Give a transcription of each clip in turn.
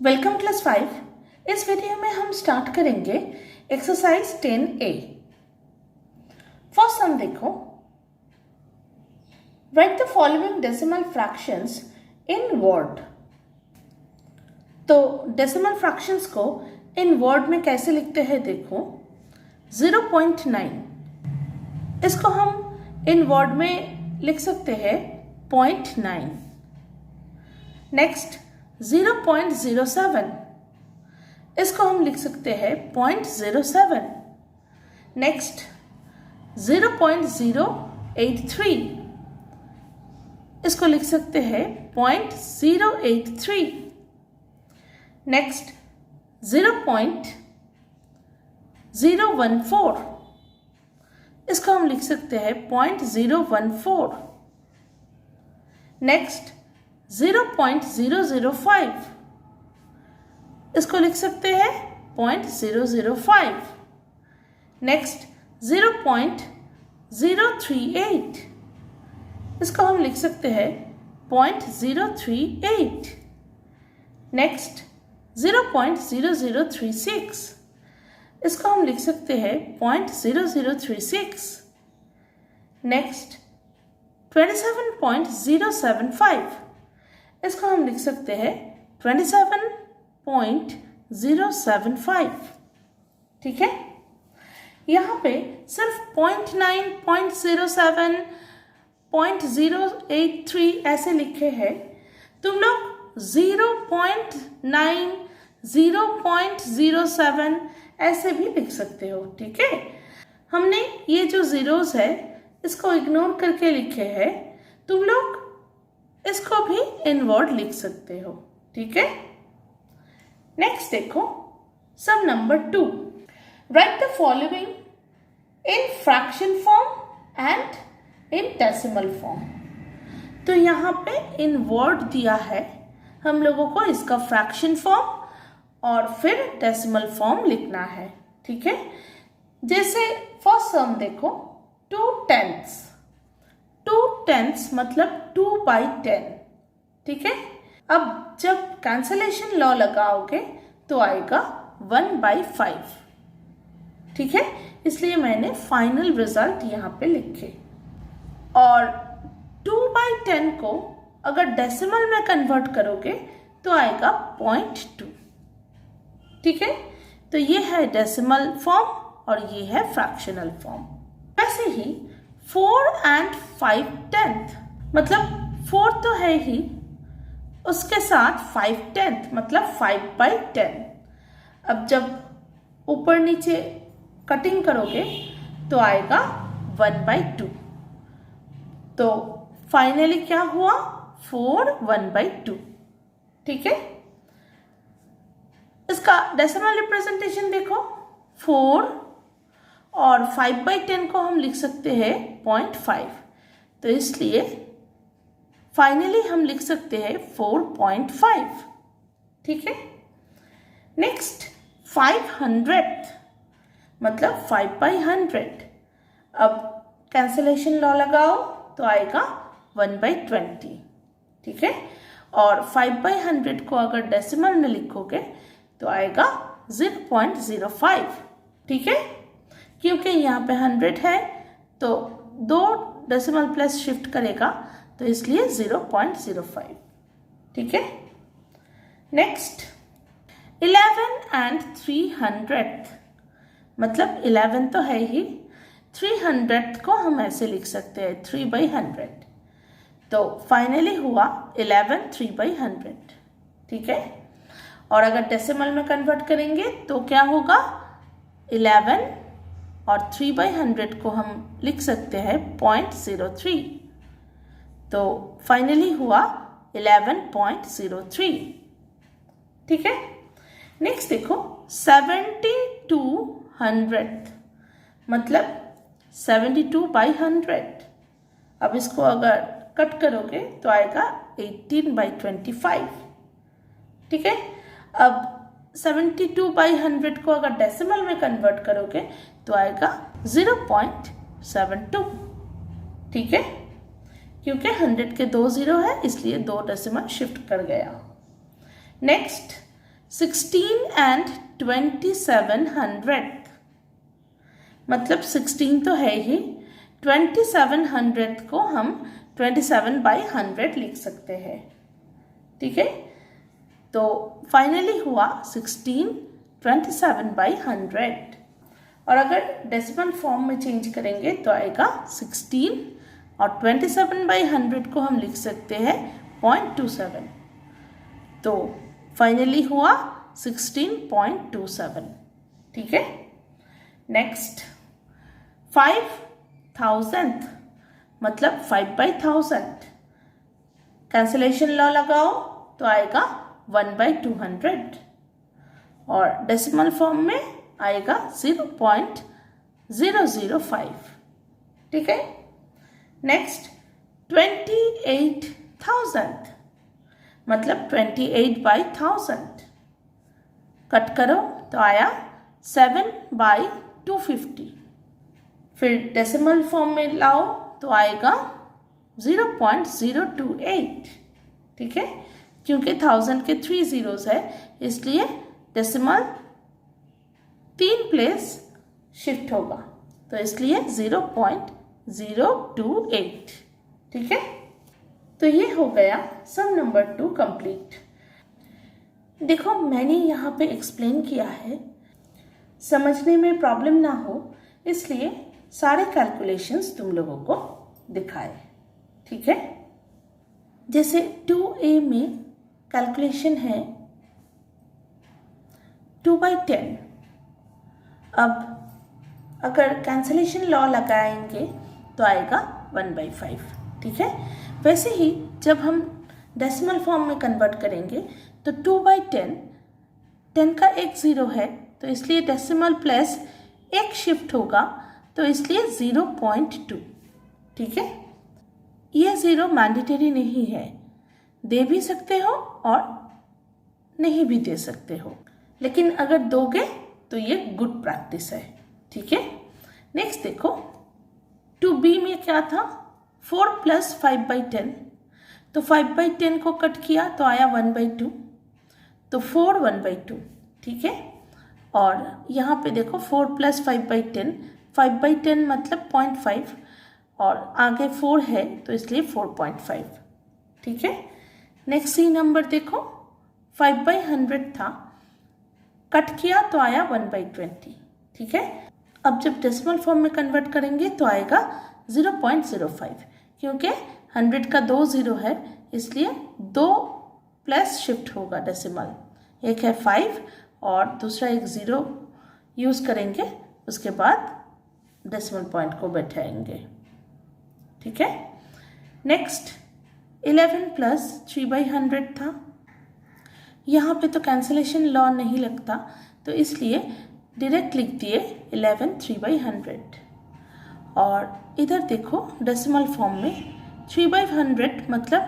Welcome class 5। इस video में हम स्टार्ट करेंगे एक्सरसाइज 10A। फर्स्ट सम देखो, write the following decimal fractions in word. तो डेसिमल फ्रैक्शंस को इन वर्ड में कैसे लिखते हैं देखो। 0.9 इसको हम इन वर्ड में लिख सकते हैं 0.9। नेक्स्ट 0.07 इसको हम लिख सकते हैं 0.07। नेक्स्ट 0.083 इसको लिख सकते हैं 0.083। नेक्स्ट 0.014 इसको हम लिख सकते हैं 0.014। नेक्स्ट 0.005 इसको लिख सकते हैं 0.005। नेक्स्ट 0.038 इसको हम लिख सकते हैं 0.038। नेक्स्ट 0.0036 इसको हम लिख सकते हैं 0.0036। नेक्स्ट 27.075 इसको हम लिख सकते हैं 27.075। ठीक है, यहाँ पे सिर्फ 0.9, 0.07, 0.083 ऐसे लिखे हैं। तुम लोग 0.9, 0.07 ऐसे भी लिख सकते हो। ठीक है, हमने ये जो जीरोस है इसको इग्नोर करके लिखे हैं। तुम लोग इसको भी इन वर्ड लिख सकते हो। ठीक है, नेक्स्ट देखो sum number 2। Write the following in fraction form and in decimal form. तो यहाँ पे इन वर्ड दिया है, हम लोगों को इसका फ्रैक्शन फॉर्म और फिर डेसिमल फॉर्म लिखना है। ठीक है, जैसे फर्स्ट सम देखो 2/10। 2/10 मतलब 2/10। ठीक है, अब जब कैंसलेशन लॉ लगाओगे तो आएगा 1/5। ठीक है, इसलिए मैंने फाइनल रिजल्ट यहाँ पे लिखे। और 2/10 को अगर डेसिमल में कन्वर्ट करोगे तो आएगा 0.2। ठीक है, तो ये है डेसिमल फॉर्म और ये है फ्रैक्शनल फॉर्म। वैसे ही 4 and 5/10 मतलब 4 तो है ही, उसके साथ 5/10 मतलब 5/10। अब जब ऊपर नीचे कटिंग करोगे तो आएगा 1/2। तो फाइनली क्या हुआ 4 1/2। ठीक है, इसका डेसिमल रिप्रेजेंटेशन देखो 4 और 5/10 को हम लिख सकते हैं 0.5। तो इसलिए फाइनली हम लिख सकते हैं 4.5। ठीक है, नेक्स्ट 500 मतलब 5/100। अब कैंसलेशन लॉ लगाओ तो आएगा 1/20। ठीक है, और 5/100 को अगर डेसिमल में लिखोगे तो आएगा 0.05। ठीक है, क्योंकि यहाँ पे 100 है तो 2 डेसिमल प्लेस शिफ्ट करेगा तो इसलिए 0.05। ठीक है, नेक्स्ट 11 and 300 मतलब 11 तो है ही, 300 को हम ऐसे लिख सकते हैं 3/100। तो फाइनली हुआ 11 3/100। ठीक है, और अगर डेसिमल में कन्वर्ट करेंगे तो क्या होगा 11 और 3/100 को हम लिख सकते हैं 0.03। तो फाइनली हुआ 11.03। ठीक है, नेक्स्ट देखो 72/100 मतलब 72/100। अब इसको अगर कट करोगे तो आएगा 18/25। ठीक है, अब 72/100 को अगर डेसिमल में कन्वर्ट करोगे तो आएगा 0.72। ठीक है, क्योंकि 100 के 2 0 है इसलिए 2 डेसिमल शिफ्ट कर गया। नेक्स्ट 16 and 2700, मतलब 16 तो है ही, 2700 को हम 27/100 लिख सकते हैं, ठीक है। तो फाइनली हुआ 16 27/100। और अगर डेसिमल फॉर्म में चेंज करेंगे तो आएगा 16 और 27/100 को हम लिख सकते हैं 0.27। तो फाइनली हुआ 16.27, ठीक है। नेक्स्ट 5000 मतलब 5/1000, कैंसिलेशन लॉ लगाओ तो आएगा 1/200 और डेसिमल फॉर्म में आएगा 0.005, ठीक है। नेक्स्ट 28,000 मतलब 28/1000, कट करो तो आया 7/250, फिर डेसिमल फॉर्म में लाओ तो आएगा 0.028, ठीक है। क्योंकि 1000 के 3 zeros है इसलिए डेसिमल 3 प्लेस शिफ्ट होगा, तो इसलिए 0.028, ठीक है। तो ये हो गया सम नंबर 2 कंप्लीट। देखो मैंने यहाँ पे एक्सप्लेन किया है, समझने में प्रॉब्लम ना हो इसलिए सारे कैलकुलेशंस तुम लोगों को दिखाए, ठीक है। जैसे 2a में कैलकुलेशन है 2/10। अब अगर कैंसलेशन लॉ लगाएंगे तो आएगा 1/5, ठीक है। वैसे ही जब हम डेसिमल फॉर्म में कन्वर्ट करेंगे तो 2/10, 10 का एक 0 है तो इसलिए डेसिमल प्लेस एक शिफ्ट होगा, तो इसलिए 0.2, ठीक है। यह 0 मैंडेटरी नहीं है, दे भी सकते हो और नहीं भी दे सकते हो, लेकिन अगर दोगे तो ये गुड प्रैक्टिस है, ठीक है। नेक्स्ट देखो 2b में क्या था 4 + 5/10, तो 5/10 को कट किया तो आया 1/2, तो 4 1/2, ठीक है। और यहाँ पे देखो 4 + 5/10, 5/10 मतलब 0.5 और आगे 4 है तो इसलिए 4.5, ठीक है। नेक्स्ट सी नंबर देखो 5/100 था, कट किया तो आया 1/20, ठीक है। अब जब डेसिमल फॉर्म में कन्वर्ट करेंगे तो आएगा 0.05, क्योंकि 100 का 2 0 है इसलिए 2 प्लस शिफ्ट होगा डेसिमल, एक है 5 और दूसरा एक 0 यूज़ करेंगे, उसके बाद डेसिमल पॉइंट को बैठाएंगे, ठीक है। नेक्स्ट 11 + 3/100 था, यहाँ पे तो कैंसिलेशन लॉ नहीं लगता तो इसलिए डायरेक्ट लिख दिए 11 3/100। और इधर देखो डेसिमल फॉर्म में 3/100 मतलब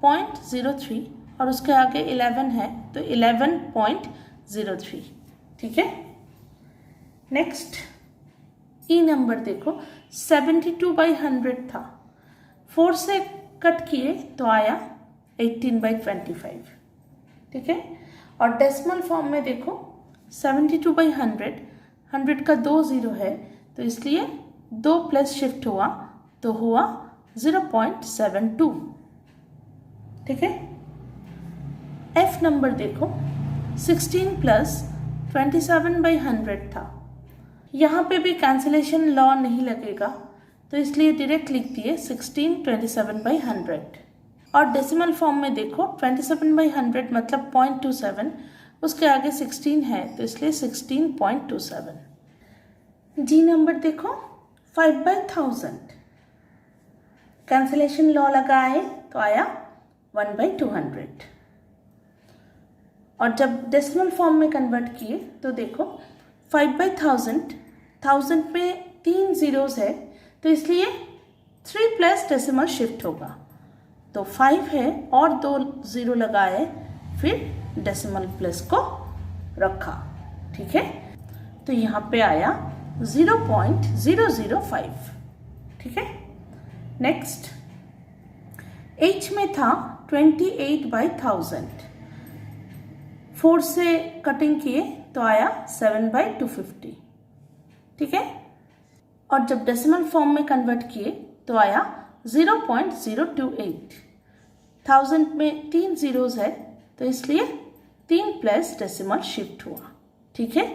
0.03 और उसके आगे 11 है तो 11.03, ठीक है। नेक्स्ट ई नंबर देखो 72/100 था, 4 से कट किए तो आया 18/25, ठीक है। और डेसिमल फॉर्म में देखो 72/100, 100 का 2 0 है तो इसलिए 2 प्लस शिफ्ट हुआ तो हुआ 0.72, ठीक है। एफ नंबर देखो 16 + 27/100 था, यहाँ पे भी कैंसिलेशन लॉ नहीं लगेगा तो इसलिए डायरेक्ट लिख दिए 16 27/100। और डेसिमल फॉर्म में देखो 27/100 मतलब 0.27, उसके आगे 16 है तो इसलिए 16.27। जी नंबर देखो 5/1000, कैंसिलेशन लॉ लगाए तो आया 1/200। और जब डेसिमल फॉर्म में कन्वर्ट किए तो देखो 5/1000, 1000 में 3 zeros है तो इसलिए 3 प्लस डेसिमल शिफ्ट होगा, तो 5 है और 2 0 लगाए फिर डेसिमल प्लेस को रखा, ठीक है। तो यहाँ पे आया 0.005, ठीक है। नेक्स्ट एच में था 28/1000, 4 से कटिंग किए तो आया 7/250, ठीक है। और जब डेसिमल फॉर्म में कन्वर्ट किए तो आया 0.028। 1000 में 3 जीरोज है तो इसलिए 3 प्लस डेसिमल शिफ्ट हुआ, ठीक है।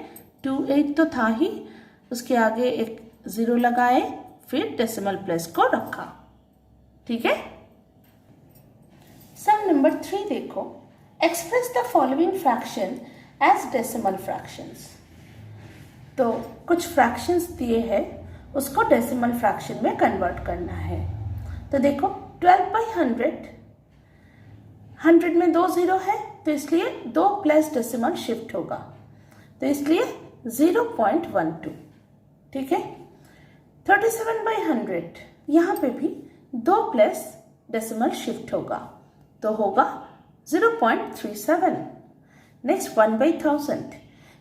28 तो था ही, उसके आगे एक 0 लगाए, फिर डेसिमल प्लेस को रखा, ठीक है। सम नंबर 3 देखो, express the following fraction as decimal fractions. तो कुछ फ्रैक्शंस दिए हैं, उसको डेसिमल फ्रैक्शन में कन्वर्ट करना है। तो देखो 12/100, 100 में 2 जीरो है तो इसलिए 2 प्लस डेसिमल शिफ्ट होगा, तो इसलिए 0.12, ठीक है। 37/100, यहाँ पे भी 2 प्लस डेसिमल शिफ्ट होगा तो होगा 0.37। नेक्स्ट 1/1000,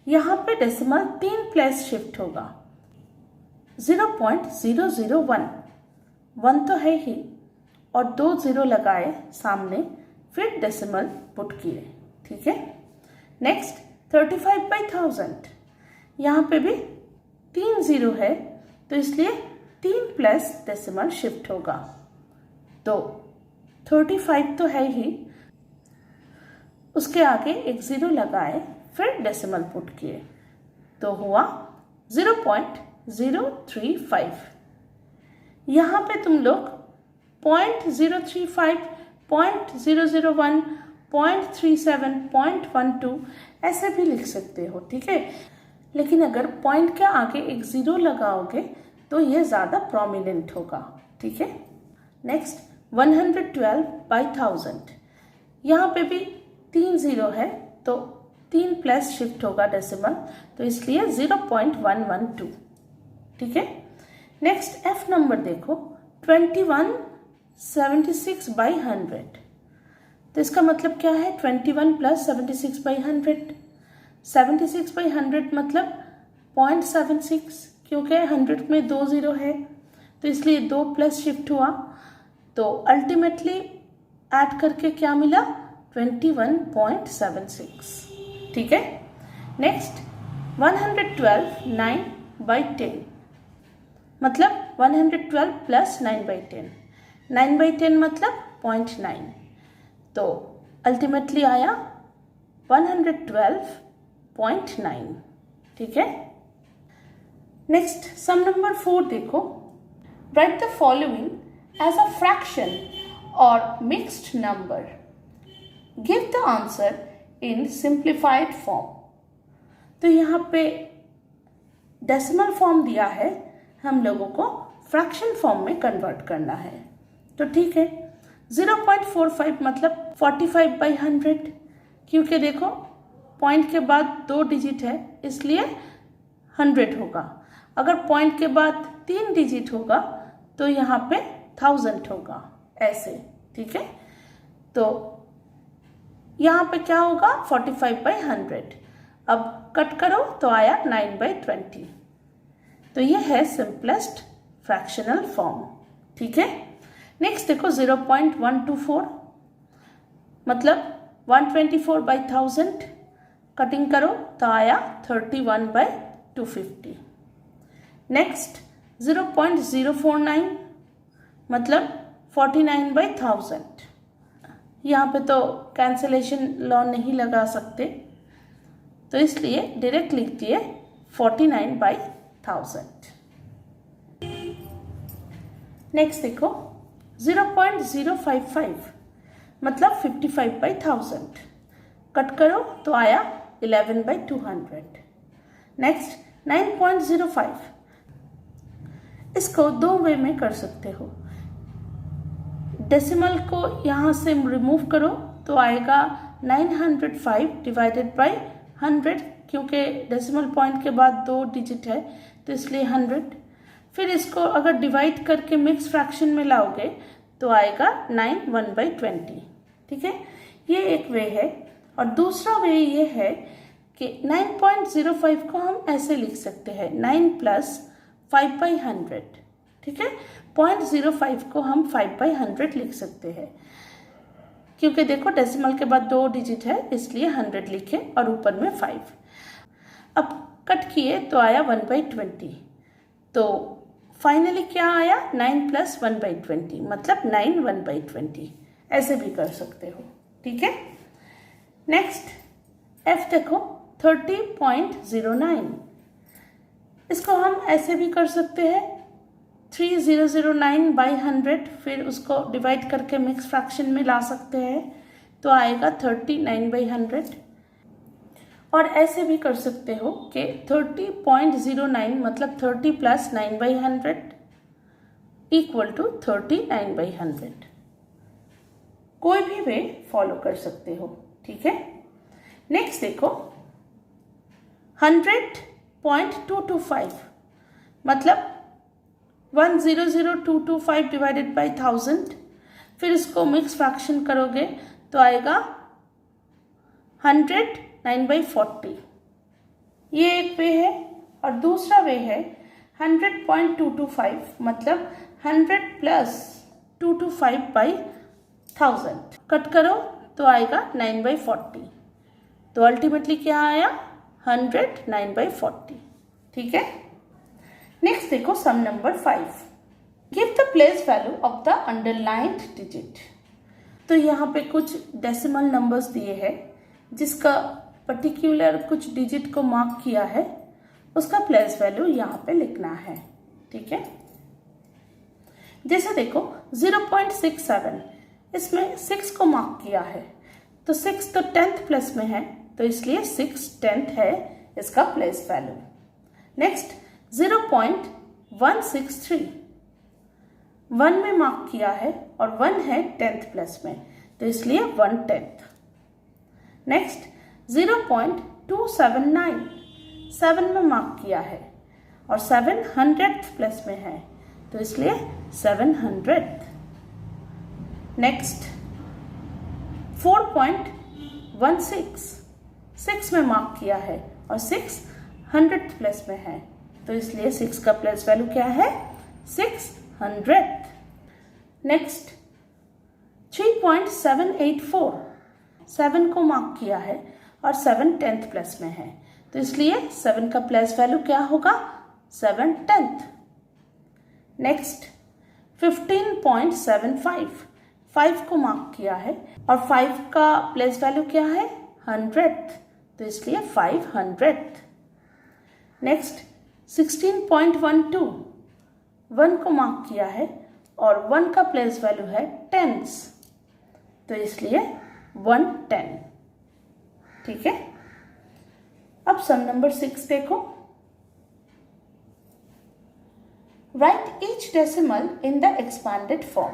यहाँ पे डेसिमल 3 प्लस शिफ्ट होगा 0.001। 1 तो है ही और 2 जीरो लगाए सामने, फिर डेसिमल पुट किए, ठीक है। नेक्स्ट 35/1000, यहाँ पे भी 3 जीरो है तो इसलिए 3 प्लस डेसिमल शिफ्ट होगा, तो 35 तो है ही, उसके आगे एक 0 लगाए, फिर डेसिमल पुट किए तो हुआ 0.035। यहाँ पे तुम लोग 0.035, 0.001, 0.37, 0.12 ऐसे भी लिख सकते हो, ठीक है। लेकिन अगर पॉइंट के आगे एक 0 लगाओगे तो ये ज़्यादा प्रोमिनेंट होगा, ठीक है। नेक्स्ट 112/1000, यहाँ पे भी 3 जीरो है तो 3 प्लस शिफ्ट होगा डेसिमल, तो इसलिए 0.112, ठीक है। नेक्स्ट एफ नंबर देखो, 2176/100, तो इसका मतलब क्या है, 21 प्लस 76/100। 76/100 मतलब 0.76, क्योंकि 100 में 2 जीरो है तो इसलिए 2 प्लस शिफ्ट हुआ, तो अल्टीमेटली ऐड करके क्या मिला, 21.76, ठीक है। नेक्स्ट 112/9/10, मतलब 112 प्लस 9/10, 9/10 मतलब 0.9, तो अल्टीमेटली आया 112.9, ठीक है। नेक्स्ट सम नंबर 4 देखो, write the following as a fraction और mixed number, give the answer in simplified form. तो यहाँ पे डेसिमल फॉर्म दिया है, हम लोगों को फ्रैक्शन फॉर्म में कन्वर्ट करना है, तो ठीक है। 0.45 मतलब 45/100, क्योंकि देखो पॉइंट के बाद 2 डिजिट है इसलिए 100 होगा। अगर पॉइंट के बाद 3 डिजिट होगा तो यहाँ पे 1000 होगा, ऐसे, ठीक है। तो यहाँ पे क्या होगा, 45/100। अब कट करो तो आया 9/20, तो ये है सिंपलेस्ट फ्रैक्शनल फॉर्म, ठीक है। नेक्स्ट देखो 0.124 मतलब 124/1000, कटिंग करो तो आया 31/250। नेक्स्ट 0.049 मतलब 49/1000, यहाँ पे तो कैंसिलेशन लॉ नहीं लगा सकते तो इसलिए डायरेक्ट लिख दिए 49/1000। नेक्स्ट देखो 0.055 मतलब 55/1000, कट करो तो आया 11/200। नेक्स्ट 9.05, इसको 2 वे में कर सकते हो। डेसिमल को यहाँ से रिमूव करो तो आएगा 905 डिवाइडेड बाय 100, क्योंकि डेसिमल पॉइंट के बाद 2 डिजिट है तो इसलिए 100। फिर इसको अगर डिवाइड करके मिक्स फ्रैक्शन में लाओगे तो आएगा 9 1/20, ठीक है। ये एक वे है। और दूसरा वे ये है कि 9.05 को हम ऐसे लिख सकते हैं 9 प्लस 5/100, ठीक है। 0.05 को हम 5/100 लिख सकते हैं। क्योंकि देखो डेसिमल के बाद 2 डिजिट है इसलिए 100 लिखे और ऊपर में 5। अब कट किए तो आया 1/20। तो फाइनली क्या आया 9 + 1/20 मतलब 9 1/20। ऐसे भी कर सकते हो, ठीक है। नेक्स्ट एफ देखो 30.09। इसको हम ऐसे भी कर सकते हैं 3009/100, फिर उसको डिवाइड करके मिक्स फ्रैक्शन में ला सकते हैं तो आएगा 39/100। और ऐसे भी कर सकते हो कि 30.09 मतलब 30 + 9/100 = 39/100। कोई भी वे फॉलो कर सकते हो, ठीक है। नेक्स्ट देखो 100.225 मतलब 100,225 डिवाइडेड बाई 1000। फिर इसको मिक्स फ्रैक्शन करोगे तो आएगा 100 9/40। ये एक वे है। और दूसरा वे है 100.225 मतलब 100 + 225/1000। कट करो तो आएगा 9/40। तो अल्टीमेटली क्या आया 100 9/40, ठीक है। नेक्स्ट देखो sum number 5। Give the place value of the underlined digit. तो यहाँ पे कुछ डेसिमल नंबर्स दिए हैं जिसका पर्टिकुलर कुछ डिजिट को मार्क किया है, उसका प्लेस वैल्यू यहाँ पे लिखना है, ठीक है। जैसे देखो 0.67, इसमें 6 को मार्क किया है तो 6 तो 10th प्लेस में है तो इसलिए 6 10th है इसका प्लेस वैल्यू। नेक्स्ट 0.163, 1 में मार्क किया है और 1 है 10th प्लेस में तो इसलिए 1/10। नेक्स्ट 0.279, 7 में मार्क किया है और 7 100th प्लेस में है तो इसलिए 700th। नेक्स्ट 4.16, 6 में मार्क किया है और 6 100th प्लेस में है तो इसलिए 6 का प्लेस वैल्यू क्या है 600th। नेक्स्ट 3.784, 7 को मार्क किया है और 7 10th प्लेस में है तो इसलिए 7 का प्लेस वैल्यू क्या होगा 7/10। नेक्स्ट 15.75, 5 को मार्क किया है और 5 का प्लेस वैल्यू क्या है 100th तो इसलिए 500th। नेक्स्ट 16.12, 1 को मार्क किया है और 1 का प्लेस वैल्यू है 10ths तो इसलिए 110, ठीक है। अब सम नंबर 6 देखो। Right each decimal in the expanded form.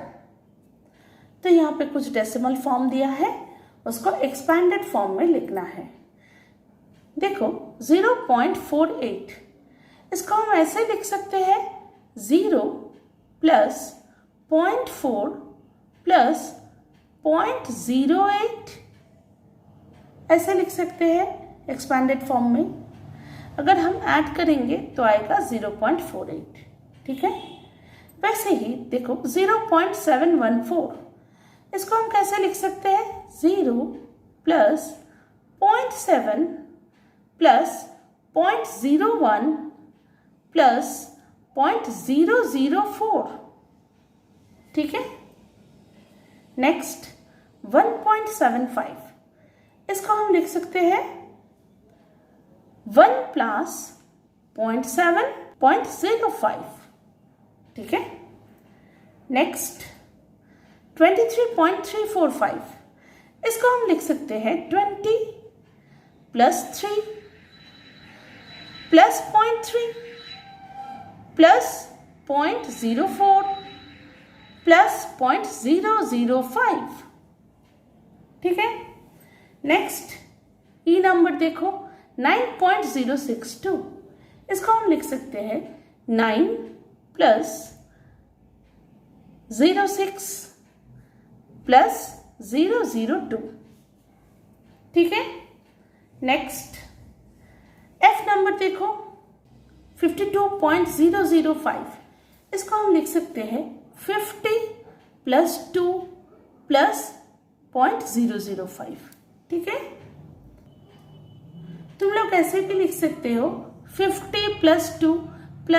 तो यहाँ पे कुछ डेसिमल फॉर्म दिया है, उसको एक्सपैंडेड फॉर्म में लिखना है। देखो 0.48, इसको हम ऐसे लिख सकते हैं 0 + 0.4 + 0.08, ऐसे लिख सकते हैं एक्सपैंडेड फॉर्म में। अगर हम ऐड करेंगे तो आएगा 0.48, ठीक है। वैसे ही देखो 0.714, इसको हम कैसे लिख सकते हैं 0 + 0.7 + 0.01 + 0.004, ठीक है। नेक्स्ट 1.75, इसको हम लिख सकते हैं 1 + 0.7.05, ठीक है। नेक्स्ट 23.345, इसको हम लिख सकते हैं 20 + 3 + 0.3 + 0.04 + 0.005, ठीक है। नेक्स्ट ई नंबर देखो 9.062, इसको हम लिख सकते हैं 9 + 06 + 002, ठीक है। नेक्स्ट एफ नंबर देखो 52.005, इसको हम लिख सकते हैं 50 + 2 + 0.005, ठीक है। तुम लोग ऐसे भी लिख सकते हो 50 + 2 +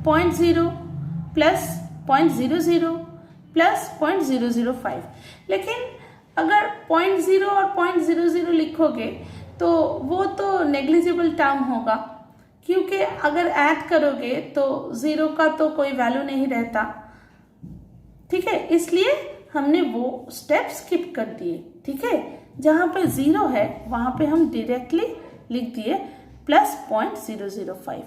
0.0 + 0.00 + 0.005। लेकिन अगर 0.0 और 0.00 लिखोगे तो वो तो नेग्लिजिबल टर्म होगा, क्योंकि अगर ऐड करोगे तो 0 का तो कोई वैल्यू नहीं रहता, ठीक है। इसलिए हमने वो स्टेप स्किप कर दिए, ठीक है। जहाँ पे 0 है वहाँ पे हम डायरेक्टली लिख दिए +0.005,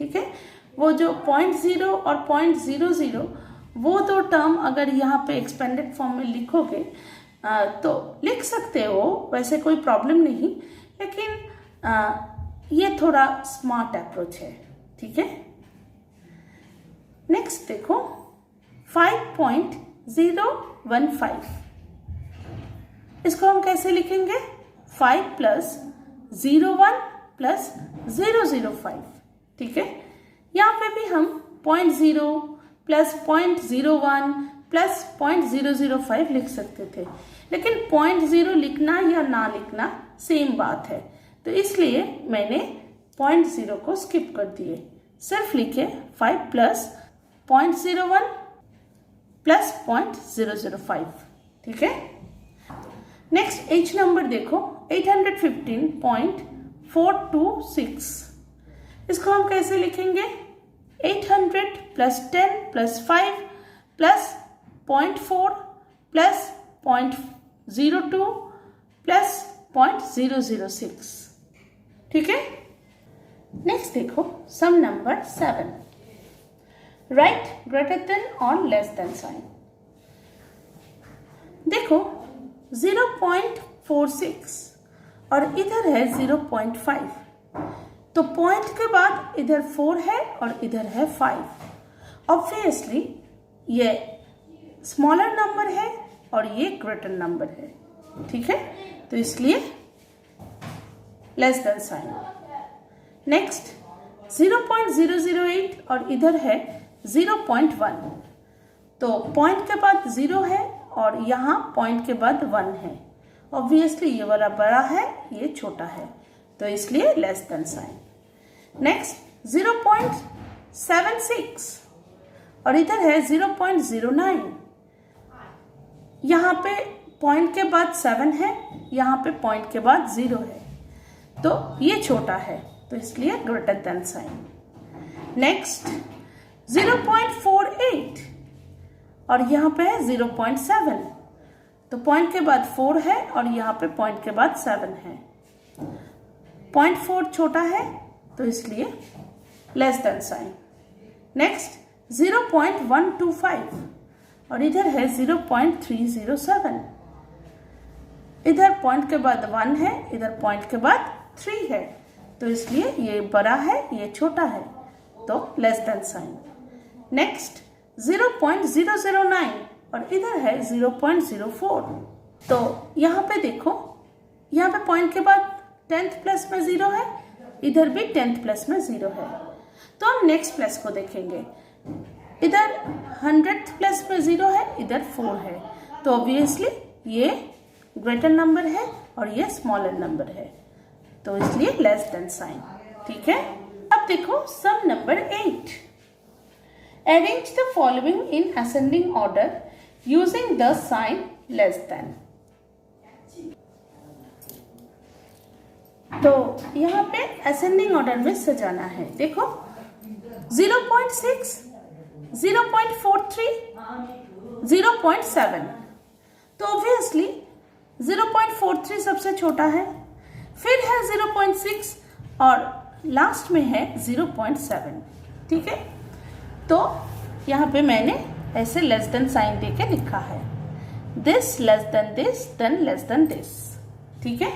ठीक है। वो जो 0.0 और 0.00 वो दो टर्म अगर यहाँ पे एक्सपेंडेड फॉर्म में लिखोगे तो लिख सकते हो, वैसे कोई प्रॉब्लम नहीं, लेकिन ये थोड़ा स्मार्ट अप्रोच है, ठीक है। नेक्स्ट देखो 5.015, इसको हम कैसे लिखेंगे? 5 + 01 + 005, ठीक है। यहाँ पे भी हम 0.0 + 0.01 + 0.005 लिख सकते थे, लेकिन 0.0 लिखना या ना लिखना सेम बात है, तो इसलिए मैंने 0.0 को स्किप कर दिए, सिर्फ लिखे 5 + 0.01 + 0.005, ठीक है। नेक्स्ट एच नंबर देखो 815.426, इसको हम कैसे लिखेंगे? 800 + 10 + 5 + 0.4 + 0.02 + 0.006, ठीक है। नेक्स्ट देखो sum number 7, right greater than और लेस देन साइन। देखो 0.46 और इधर है 0.5, तो पॉइंट के बाद इधर 4 है और इधर है 5। ऑब्वियसली ये स्मॉलर नंबर है और ये ग्रेटर नंबर है, ठीक है, तो इसलिए लेस देन साइन। नेक्स्ट 0.008 और इधर है 0.1, तो पॉइंट के बाद 0 है और यहाँ पॉइंट के बाद 1 है। ऑब्वियसली ये वाला बड़ा है, ये छोटा है, तो इसलिए लेस देन साइन। नेक्स्ट 0.76 और इधर है 0.09, यहाँ पे पॉइंट के बाद 7 है, यहाँ पे पॉइंट के बाद 0 है, तो ये छोटा है, तो इसलिए ग्रेटर देन साइन। नेक्स्ट 0.48 और यहाँ पे है 0.7, तो पॉइंट के बाद 4 है और यहाँ पे पॉइंट के बाद 7 है। 0.4 छोटा है, तो इसलिए लेस देन साइन। नेक्स्ट 0.125 और इधर है 0.307, इधर पॉइंट के बाद 1 है, इधर पॉइंट के बाद 3 है, तो इसलिए ये बड़ा है, ये छोटा है, तो लेस देन साइन। नेक्स्ट 0.009 और इधर है 0.04, तो यहाँ पे देखो, यहाँ पे पॉइंट के बाद 10th प्लेस में 0 है, इधर भी 10th प्लेस में 0 है, तो हम नेक्स्ट प्लेस को देखेंगे। इधर 100th प्लेस में 0 है, इधर 4 है, तो ऑब्वियसली ये ग्रेटर नंबर है और ये स्मॉलर नंबर है, तो इसलिए लेस देन साइन, ठीक है। अब देखो sum number 8, arrange the following in ascending order using the sign less than. तो यहाँ पे असेंडिंग ऑर्डर में सजाना है। देखो 0.6, 0.43, 0.7, तो ऑब्वियसली 0.43 सबसे छोटा है, फिर है 0.6 और लास्ट में है 0.7, ठीक है। तो यहाँ पे मैंने ऐसे लेस देन साइन देके लिखा है, this less than this, than less than this, ठीक है।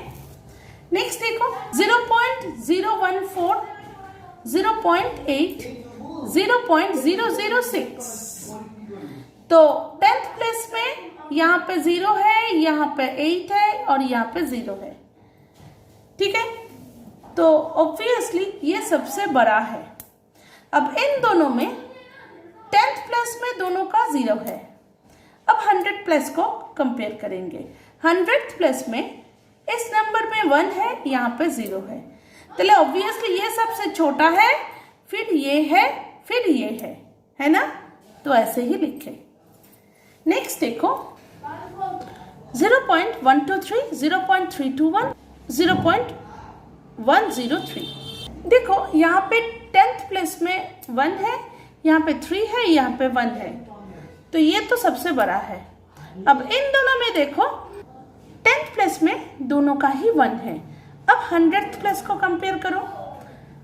नेक्स्ट देखो 0.014, 0.8, 0.006, तो 10th प्लेस में यहाँ पे 0 है, यहाँ पे 8 है और यहाँ पे 0 है, ठीक है। तो ऑब्वियसली ये सबसे बड़ा है। अब इन दोनों में 10th प्लेस में दोनों का 0 है। अब 100 प्लेस को कंपेयर करेंगे, 100th प्लेस में इस नंबर में 1 है, यहाँ पे 0 है, तो ऑब्वियसली ये सबसे छोटा है, फिर ये है, फिर ये है ना? तो ऐसे ही लिखे। नेक्स्ट देखो 0.123, 0.321, 0.103। देखो यहाँ पे 10th प्लेस में 1 है, यहाँ पे 3 है, यहाँ पे 1 है, तो ये तो सबसे बड़ा है। अब इन दोनों में देखो 10th प्लेस में दोनों का ही 1 है। अब 100th प्लेस को कंपेयर करो,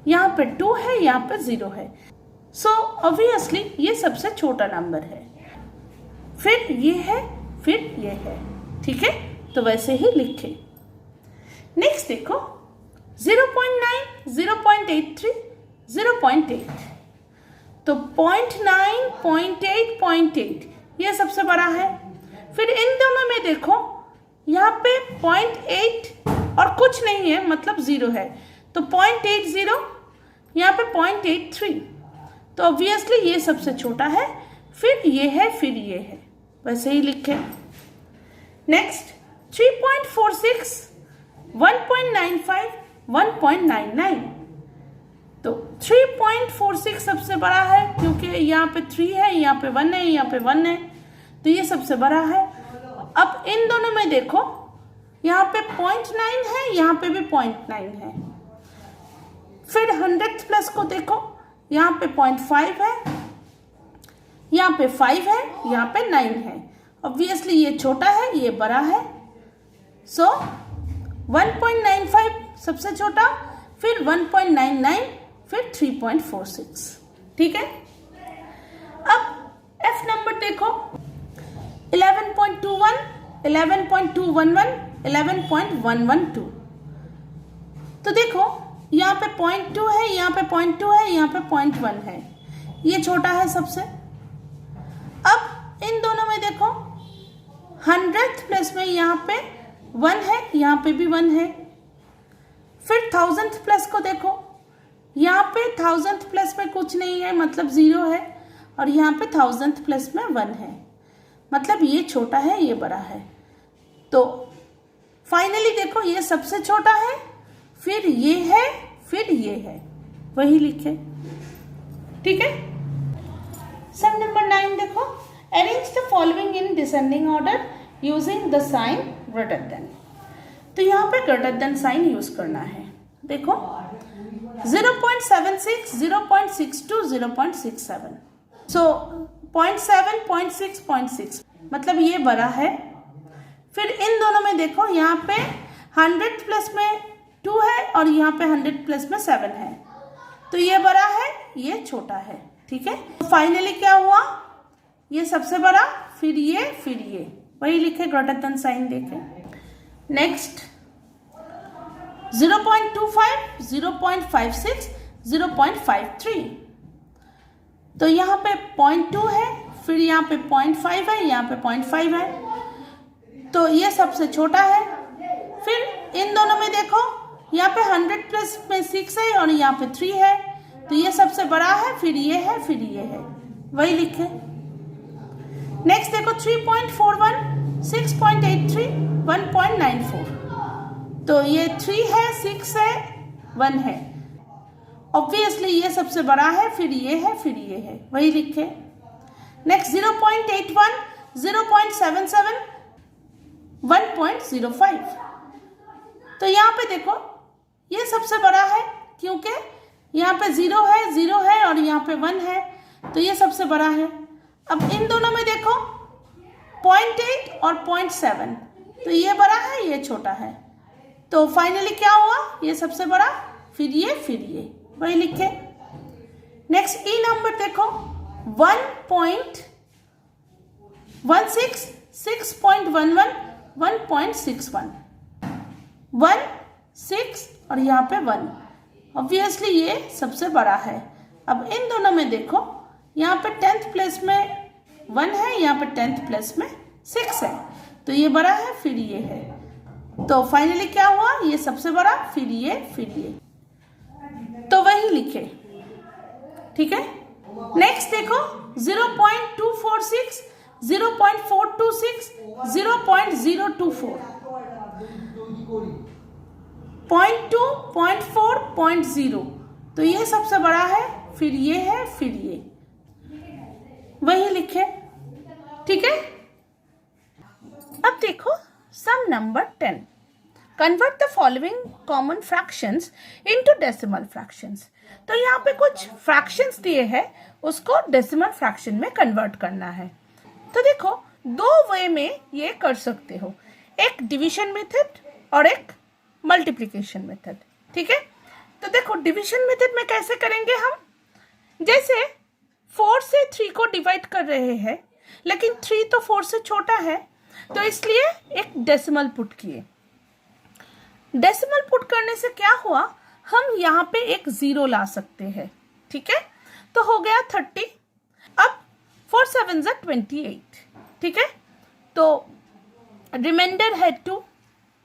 यहाँ पे 2 है, यहाँ पे 0 है, सो ऑब्वियसली ये सबसे छोटा नंबर है, फिर ये है, फिर ये है, ठीक है? तो वैसे ही लिखे। नेक्स्ट देखो 0.9, 0.83, 0.8, तो 0.9, 0.8, 0.8 ये सबसे बड़ा है। फिर इन दोनों में देखो यहाँ पे 0.8 और कुछ नहीं है, मतलब 0 है, तो 0.80, यहाँ पे 0.83, तो ऑब्वियसली ये सबसे छोटा है, फिर ये है, फिर ये है, वैसे ही लिखे। नेक्स्ट 3.46, 1.95, 1.99, तो 3.46 सबसे बड़ा है, क्योंकि यहाँ पे 3 है, यहाँ पे 1 है, यहाँ पे 1 है, तो ये सबसे बड़ा है। अब इन दोनों में देखो यहाँ पे 0.9 है, यहाँ पे भी 0.9 है। फिर 100th प्लस को देखो, यहाँ पे 0.5 है, यहाँ पे 5 है, यहाँ पे 9 है, ऑब्वियसली ये छोटा है, ये बड़ा है, सो 1.95 सबसे छोटा, फिर 1.99, फिर 3.46, ठीक है? अब F नंबर देखो 11.21, 11.211, 11.112, तो देखो यहाँ पे 0.2 है, यहाँ पे 0.2 है, यहाँ पे 0.1 है, ये छोटा है सबसे। अब इन दोनों में देखो 100th प्लेस में यहाँ पे 1 है, यहाँ पे भी 1 है। फिर 1000th प्लस को देखो, यहाँ पे 1000th प्लस में कुछ नहीं है, मतलब 0 है, और यहाँ पे 1000th प्लस में 1 है, मतलब ये छोटा है, ये बड़ा है। तो फाइनली देखो ये सबसे छोटा है, फिर ये है, फिर ये है, वही लिखे, ठीक है? सम नंबर 9 देखो, arrange the following in descending order using the sign greater than. तो यहाँ पे ग्रेटर देन साइन यूज करना है। देखो 0.76, 0.62, 0.67, सो 0.7, 0.6, 0.6, मतलब ये बड़ा है। फिर इन दोनों में देखो यहाँ पे 100 प्लस में 2 है, और यहाँ पे 100 प्लस में 7 है, तो ये बड़ा है, ये छोटा है, ठीक है? फाइनली क्या हुआ, ये सबसे बड़ा, फिर ये, वही लिखे, ग्रेटर देन साइन देखे। नेक्स्ट 0.25, 0.56, 0.53, तो यहाँ पे 0.2 है, फिर यहाँ पे 0.5 है, यहाँ पे 0.5 है, तो ये सबसे छोटा है। फिर इन दोनों में देखो यहाँ पे 100 प्लस में 6 है, और यहाँ पे 3 है, तो ये सबसे बड़ा है, फिर ये है, फिर ये है, वही लिखे। नेक्स्ट देखो 3.41, 6.83, 1.94, तो ये 3 है, 6 है, 1 है, ऑब्वियसली ये सबसे बड़ा है, फिर ये है, फिर ये है, वही लिखे। नेक्स्ट 0.81, 0.77, 1.05, तो यहाँ पे देखो ये सबसे बड़ा है, क्योंकि यहाँ पे 0 है, और यहाँ पे 1 है, तो ये सबसे बड़ा है। अब इन दोनों में देखो 0.8 और 0.7, तो ये बड़ा है, ये छोटा है, तो फाइनली क्या हुआ, ये सबसे बड़ा, फिर ये, वही लिखे। नेक्स्ट ई नंबर देखो 1.16, 6.11, 1.61, 1, 6 और यहाँ पे 1, ऑब्वियसली ये सबसे बड़ा है। अब इन दोनों में देखो यहाँ पे 10th प्लेस में 1 है, यहाँ पे 10th प्लेस में 6 है, तो ये बड़ा है, फिर ये है, तो फाइनली क्या हुआ, ये सबसे बड़ा, फिर ये, तो वही लिखे, ठीक है? नेक्स्ट देखो 0.246, 0.426, 0.024, 0.2, 0.4, 0.0। तो ये सबसे बड़ा है, फिर ये है, फिर ये, वही लिखे, ठीक है। अब देखो sum number 10। Convert the following common fractions into decimal fractions. तो यहाँ पे कुछ फ्रैक्शंस दिए हैं, उसको डेसिमल फ्रैक्शन में कन्वर्ट करना है। तो देखो दो वे में ये कर सकते हो, एक डिवीजन मेथड और एक मल्टीप्लिकेशन मेथड, ठीक है। तो देखो डिवीजन मेथड में कैसे करेंगे हम, जैसे 4 से 3 को डिवाइड कर रहे हैं, लेकिन 3 तो 4 से छोटा है, तो इसलिए एक डेसिमल पुट किए। डेसिमल पुट करने से क्या हुआ, हम यहाँ पे एक 0 ला सकते हैं, ठीक है। तो हो गया 30। अब 4 7 जा 28, ठीक है। तो रिमाइंडर है 2,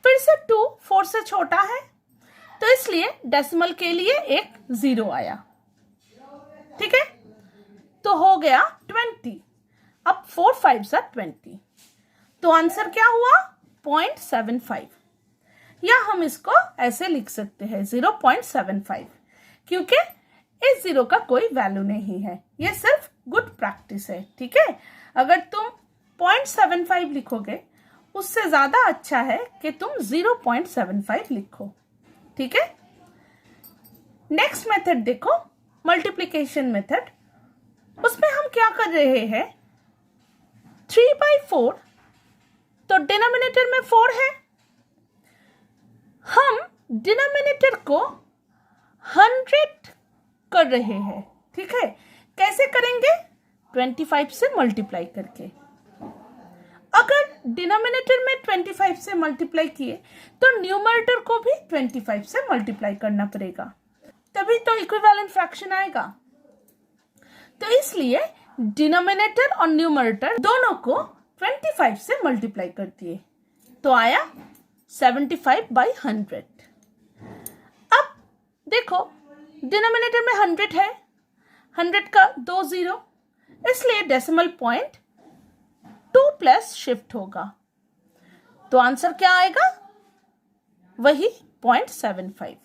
फिर से 2 4 से छोटा है, तो इसलिए डेसिमल के लिए एक 0 आया, ठीक है। तो हो गया 20। अब 4 5 जा 20, तो आंसर क्या हुआ 0.75, या हम इसको ऐसे लिख सकते हैं 0.75, क्योंकि इस 0 का कोई वैल्यू नहीं है, ये सिर्फ गुड प्रैक्टिस है, ठीक है। अगर तुम 0.75 लिखोगे, उससे ज्यादा अच्छा है कि तुम 0.75 लिखो, ठीक है। नेक्स्ट मेथड देखो, मल्टीप्लिकेशन मेथड। उसमें हम क्या कर रहे हैं, 3/4, तो डिनोमिनेटर में 4 है, हम डिनोमिनेटर को 100 कर रहे हैं, ठीक है। कैसे करेंगे, 25 से मल्टीप्लाई करके। अगर डिनोमिनेटर में 25 से मल्टीप्लाई किए, तो न्यूमरेटर को भी 25 से मल्टीप्लाई करना पड़ेगा, तभी तो इक्विवेलेंट फ्रैक्शन आएगा। तो इसलिए डिनोमिनेटर और न्यूमरेटर दोनों को 25 से मल्टीप्लाई कर दिए, तो आया 75/100। अब देखो डिनोमिनेटर में 100 है, 100 का 2 0, इसलिए डेसिमल पॉइंट 2 प्लस शिफ्ट होगा, तो आंसर क्या आएगा, वही 0.75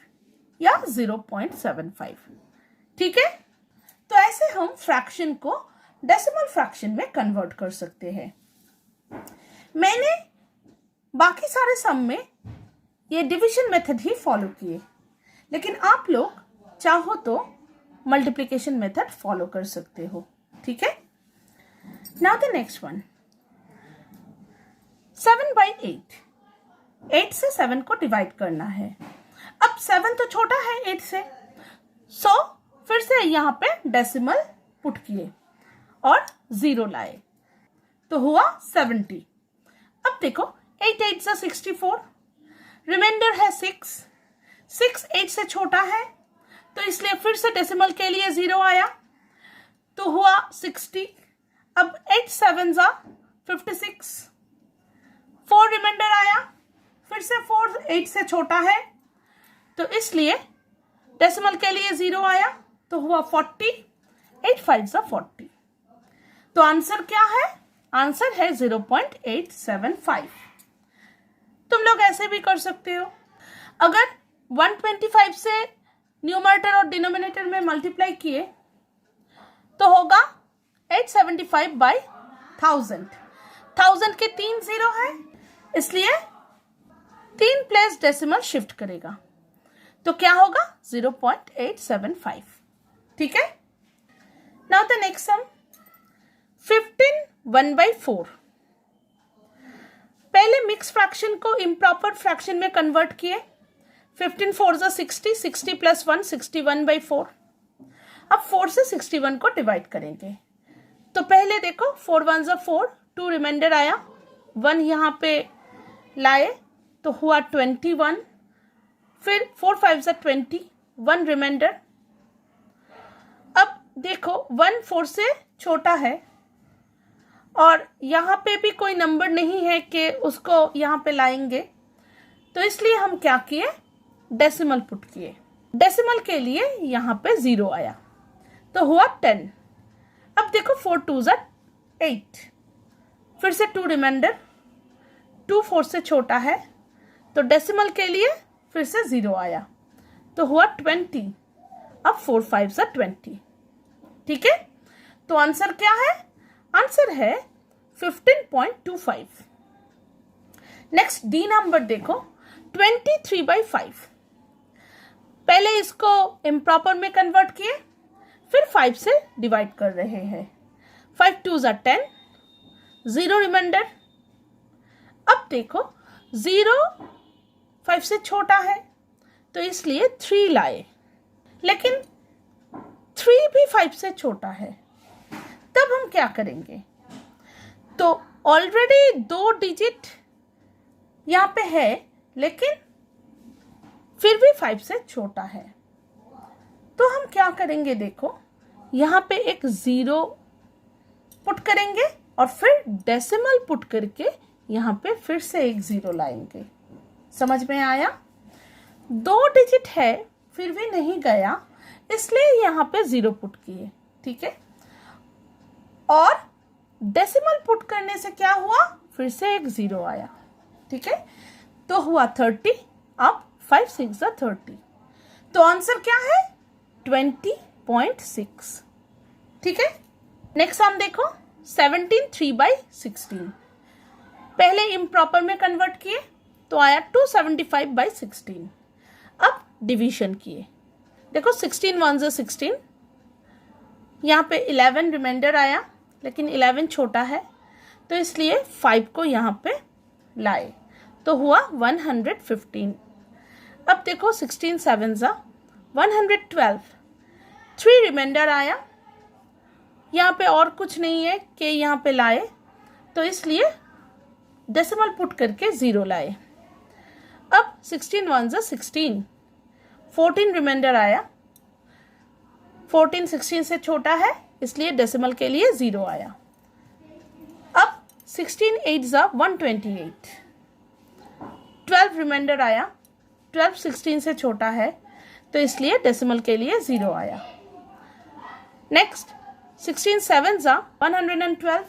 या 0.75, ठीक है। तो ऐसे हम फ्रैक्शन को डेसिमल फ्रैक्शन में कन्वर्ट कर सकते हैं। मैंने बाकी सारे सम में ये डिवीजन मेथड ही फॉलो किए, लेकिन आप लोग चाहो तो मल्टीप्लिकेशन मेथड फॉलो कर सकते हो, ठीक है। Now the next one, 7/8। 8 से 7 को डिवाइड करना है। अब 7 तो छोटा है 8 से, सो फिर से यहाँ पे डेसिमल पुट किए और 0 लाए, तो हुआ 70। अब देखो 8 8 से 64, रिमाइंडर है 6, 6 8 से छोटा है, तो इसलिए फिर से डेसिमल के लिए 0 आया, तो हुआ 60। अब 8 7 जा 56, 4 रिमाइंडर आया, फिर से 4 8 से छोटा है, तो इसलिए डेसिमल के लिए 0 आया, तो हुआ 40। 8 5 जा 40, तो आंसर क्या है, आंसर है 0.875। तुम लोग ऐसे भी कर सकते हो। अगर 125 से न्यूमरेटर और डिनोमिनेटर में मल्टीप्लाई किए, तो होगा 875/1000। 1000 के 3 0 है, इसलिए 3 प्लेस डेसिमल शिफ्ट करेगा, तो क्या होगा 0.875, ठीक है। Now the next sum, 15 1/4। पहले मिक्स फ्रैक्शन को इम्प्रॉपर फ्रैक्शन में कन्वर्ट किए। 15 4 जा 60, 60 + 1 61/4। अब 4 से 61 को डिवाइड करेंगे, तो पहले देखो 4 1 जा 4, 2 रिमाइंडर आया, 1 यहाँ पे लाए, तो हुआ 21। फिर 4 5 जा 20, 1 रिमाइंडर। अब देखो 1 4 से छोटा है, और यहाँ पे भी कोई नंबर नहीं है कि उसको यहाँ पे लाएंगे, तो इसलिए हम क्या किए, डेसिमल पुट किए। डेसिमल के लिए यहाँ पे 0 आया, तो हुआ 10। अब देखो 4 2 जा 8, फिर से 2 रिमाइंडर, 2 4 से छोटा है तो डेसिमल के लिए फिर से 0 आया तो हुआ 20। अब 4 5 सा 20। ठीक है, तो आंसर क्या है? आंसर है 15.25। नेक्स्ट डी नंबर देखो, 23/5। पहले इसको इम्प्रॉपर में कन्वर्ट किए, फिर 5 से डिवाइड कर रहे हैं। 5 2 ज़ा 10, 0 रिमाइंडर। अब देखो 0 5 से छोटा है तो इसलिए 3 लाए, लेकिन 3 भी 5 से छोटा है, तब हम क्या करेंगे? तो ऑलरेडी 2 डिजिट यहाँ पे है, लेकिन फिर भी 5 से छोटा है, तो हम क्या करेंगे? देखो यहाँ पे एक 0 पुट करेंगे और फिर डेसिमल पुट करके यहाँ पे फिर से एक 0 लाएंगे। समझ में आया? 2 डिजिट है फिर भी नहीं गया, इसलिए यहाँ पे 0 पुट किए। ठीक है, और डेसिमल पुट करने से क्या हुआ? फिर से एक 0 आया। ठीक है, तो हुआ 30। अब 5 6 ज़ा 30, तो आंसर क्या है? 20.6। ठीक है, नेक्स्ट हम देखो 17 3/16। पहले इम्प्रॉपर में कन्वर्ट किए तो आया 275/16। अब डिवीजन किए, देखो 16 1 ज़ा 16, यहाँ पे 11 रिमाइंडर आया, लेकिन 11 छोटा है तो इसलिए 5 को यहाँ पे लाए तो हुआ 115। अब देखो 16 7 ज़ा 112, 3 रिमाइंडर आया, यहाँ पे और कुछ नहीं है कि यहाँ पे लाए, तो इसलिए डेसिमल पुट करके 0 लाए। अब 16 1 ज़ा 16, 14 रिमाइंडर आया, 14 16 से छोटा है इसलिए डेसिमल के लिए 0 आया। अब 16 8 ज़ा 128, 12 रिमाइंडर आया, 12 16 से छोटा है तो इसलिए डेसिमल के लिए 0 आया। नेक्स्ट 16 7 ज़ा 112,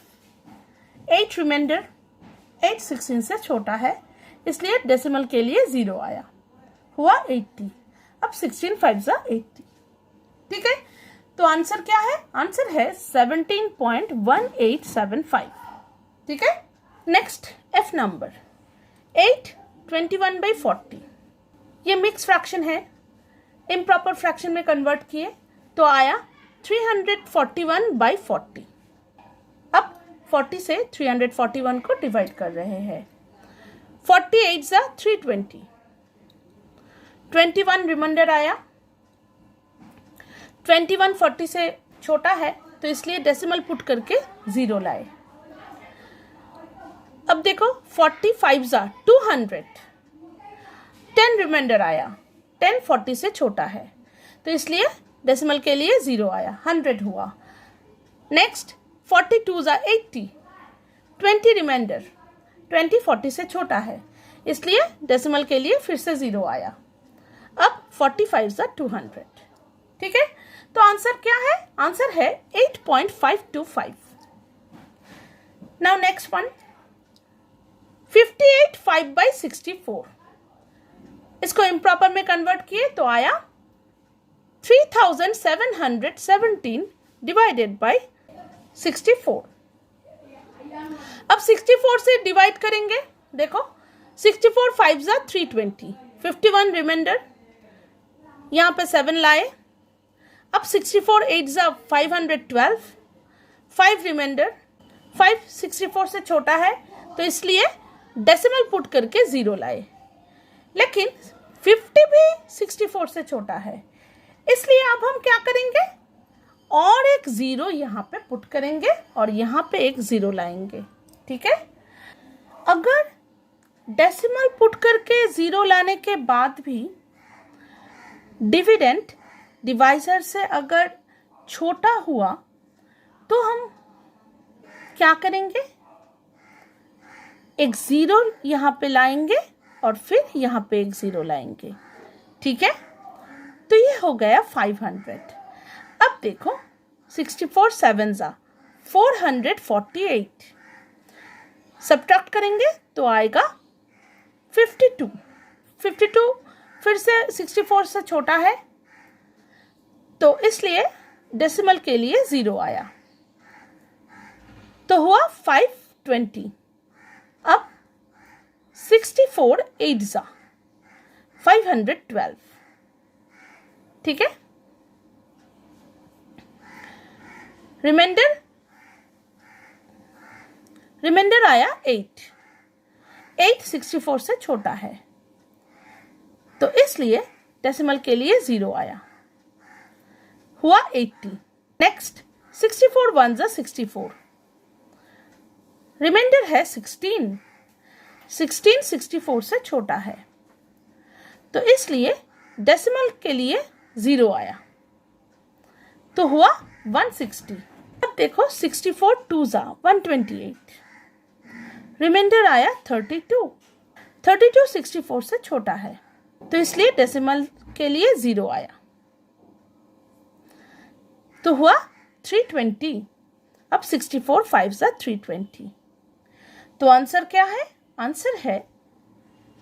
8 रिमाइंडर, 8 16 से छोटा है इसलिए डेसिमल के लिए 0 आया, हुआ 80। अब 16 5 ज़ा 80। ठीक है, तो आंसर क्या है? आंसर है 17.1875। ठीक है, नेक्स्ट एफ नंबर 8 21/40। ये मिक्स फ्रैक्शन है, इम्प्रॉपर फ्रैक्शन में कन्वर्ट किए तो आया 341/40। अब 40 से 341 को डिवाइड कर रहे हैं। 48 ज़ा 320, 21 रिमाइंडर आया, 21 40 से छोटा है तो इसलिए डेसिमल पुट करके 0 लाए। अब देखो 45 ज़ा 200, 10 रिमाइंडर आया, 10 40 से छोटा है तो इसलिए डेसिमल के लिए 0 आया, 100 हुआ। नेक्स्ट 42 ज़ा 80, 20 रिमाइंडर, 20 40 से छोटा है इसलिए डेसिमल के लिए फिर से 0 आया। अब 45 ज़ा 200। ठीक है, तो आंसर क्या है? आंसर है 8.525। Now next one 58 5/64। इसको इम्प्रॉपर में कन्वर्ट किए तो आया 3717 डिवाइडेड बाय 64। अब 64 से डिवाइड करेंगे, देखो 64 5 ज़ा 320, 51 रिमाइंडर, यहाँ पे 7 लाए। अब 64 8 ज़ा 512, 5 रिमाइंडर, 5 64 से छोटा है तो इसलिए डेसिमल पुट करके 0 लाए, लेकिन 50 भी 64 से छोटा है इसलिए अब हम क्या करेंगे? और एक 0 यहाँ पे पुट करेंगे और यहाँ पे एक 0 लाएंगे। ठीक है, अगर डेसिमल पुट करके 0 लाने के बाद भी डिविडेंड डिवाइजर से अगर छोटा हुआ तो हम क्या करेंगे? एक 0 यहाँ पे लाएंगे और फिर यहाँ पे एक 0 लाएंगे। ठीक है, तो ये हो गया 500। अब देखो 64 7 ज़ा 448, सब्ट्रैक्ट करेंगे तो आएगा 52। 52 फिर से 64 से छोटा है, तो इसलिए डेसिमल के लिए 0 आया, तो हुआ 520। अब 64 8 जा 512, ठीक है। रिमाइंडर आया 8। 8 64 से छोटा है, तो इसलिए डेसिमल के लिए 0 आया, हुआ 80। नेक्स्ट 64 1 जा 64, रिमाइंडर है 16। 16 64 से छोटा है, तो इसलिए डेसिमल के लिए 0 आया, तो हुआ 160। अब देखो 64 2 जा 128, रिमाइंडर आया 32। 32 64 से छोटा है, तो इसलिए डेसिमल के लिए 0 आया, तो हुआ 320। अब 64 5 जा 320, तो आंसर क्या है? आंसर है